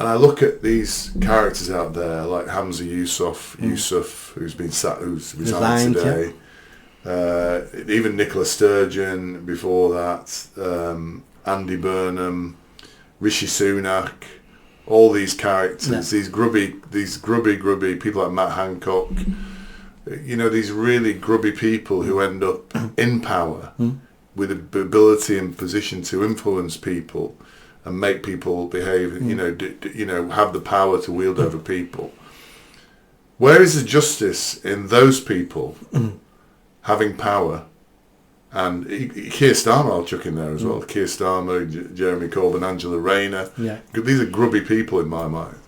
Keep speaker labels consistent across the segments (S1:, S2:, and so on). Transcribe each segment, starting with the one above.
S1: And I look at these characters out there like Hamza Yusuf, who's resigned today. Even Nicola Sturgeon before that, Andy Burnham, Rishi Sunak, all these characters, these grubby people like Matt Hancock, these really grubby people who end up in power with the ability and position to influence people and make people behave, have the power to wield over people. Where is the justice in those people having power? And Keir Starmer, I'll chuck in there as well. Keir Starmer, Jeremy Corbyn, Angela Rayner. Yeah. These are grubby people in my mind.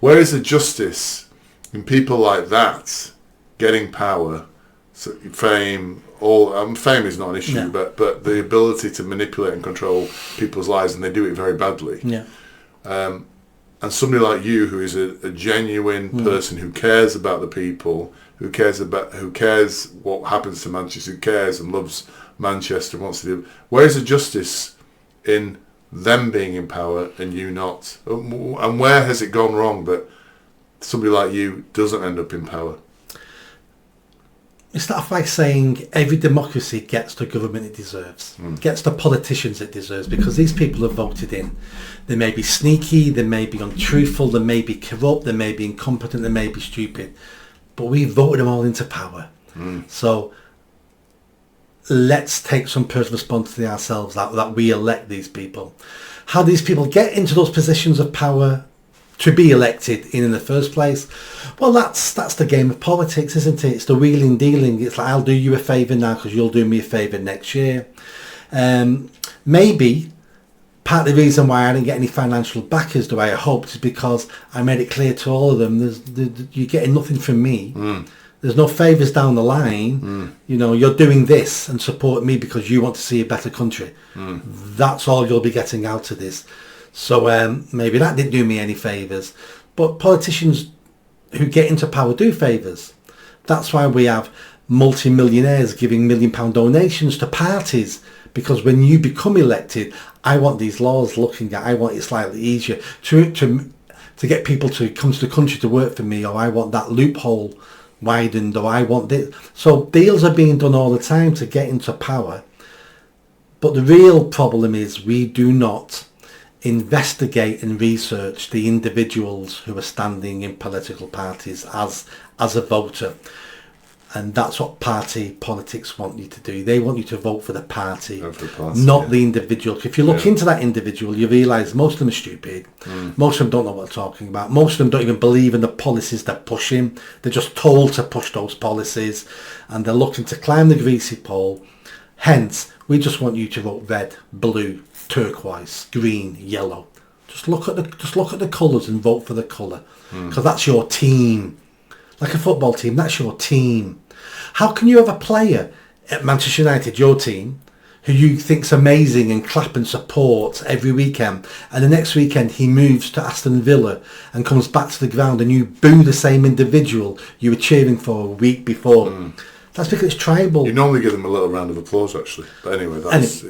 S1: Where is the justice in people like that getting power, fame? Fame is not an issue, but the ability to manipulate and control people's lives, and they do it very badly. Yeah. And somebody like you, who is a genuine person who cares about the people, who cares what happens to Manchester, who cares and loves Manchester, wants to do. Where is the justice in them being in power and you not? And where has it gone wrong that somebody like you doesn't end up in power?
S2: It's not like saying every democracy gets the government it deserves, gets the politicians it deserves, because these people are voted in. They may be sneaky, they may be untruthful, they may be corrupt, they may be incompetent, they may be stupid, but we voted them all into power. So let's take some personal responsibility ourselves that we elect these people. How these people get into those positions of power to be elected in the first place, well, that's the game of politics, isn't it? It's the wheeling dealing. It's like, I'll do you a favour now because you'll do me a favour next year. Maybe part of the reason why I didn't get any financial backers the way I hoped is because I made it clear to all of them, you're getting nothing from me. There's no favours down the line. You're doing this and support me because you want to see a better country. That's all you'll be getting out of this. So maybe that didn't do me any favours. But politicians who get into power do favours. That's why we have multi-millionaires giving £1 million donations to parties, because when you become elected, I want these laws looking at, I want it slightly easier to get people to come to the country to work for me, or I want that loophole widened, or I want this. So deals are being done all the time to get into power. But the real problem is we do not investigate and research the individuals who are standing in political parties as a voter. And that's what party politics want you to do. They want you to vote for the party, not the individual. If you look into that individual, you realise most of them are stupid. Most of them don't know what they're talking about. Most of them don't even believe in the policies they're pushing. They're just told to push those policies, and they're looking to climb the greasy pole. Hence, we just want you to vote red, blue, turquoise, green, yellow. Just look at the colours and vote for the colour, because that's your team. Like a football team, that's your team. How can you have a player at Manchester United, your team, who you think's amazing and clap and support every weekend, and the next weekend he moves to Aston Villa and comes back to the ground and you boo the same individual you were cheering for a week before? That's because it's tribal.
S1: You normally give them a little round of applause, actually. But anyway, that's...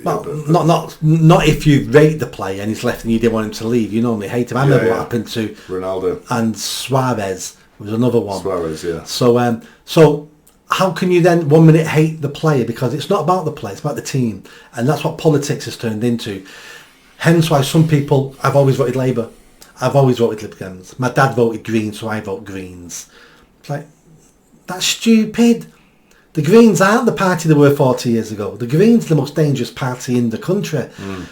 S2: Not if you rate the player and he's left and you didn't want him to leave. You normally hate him. I remember what happened to
S1: Ronaldo.
S2: And Suarez was another one.
S1: Suarez, yeah.
S2: So how can you then 1 minute hate the player? Because it's not about the player, it's about the team. And that's what politics has turned into. Hence why some people... I've always voted Labour. I've always voted Lib Dems. My dad voted Green, so I vote Greens. It's like, that's stupid. The Greens aren't the party they were 40 years ago. The Greens are the most dangerous party in the country.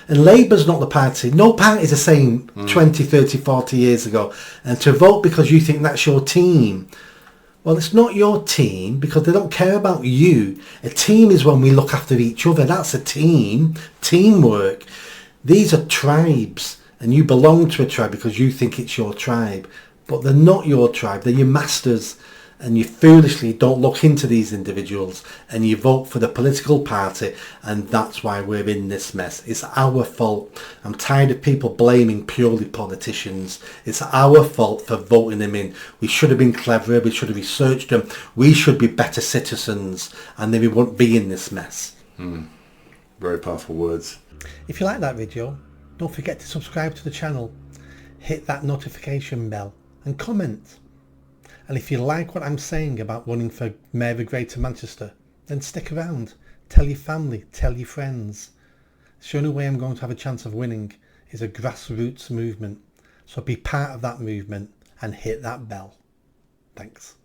S2: And Labour's not the party. No party's the same 20, 30, 40 years ago. And to vote because you think that's your team, well, it's not your team because they don't care about you. A team is when we look after each other. That's a team. Teamwork. These are tribes. And you belong to a tribe because you think it's your tribe. But they're not your tribe. They're your masters. And you foolishly don't look into these individuals and you vote for the political party, and that's why we're in this mess. It's our fault. I'm tired of people blaming purely politicians. It's our fault for voting them in. We should have been cleverer. We should have researched them. We should be better citizens, and then we won't be in this mess.
S1: Very powerful words.
S2: If you like that video, don't forget to subscribe to the channel. hit that notification bell and comment. And if you like what I'm saying about running for Mayor of Greater Manchester, then stick around. Tell your family, tell your friends. The only way I'm going to have a chance of winning is a grassroots movement. So be part of that movement and hit that bell. Thanks.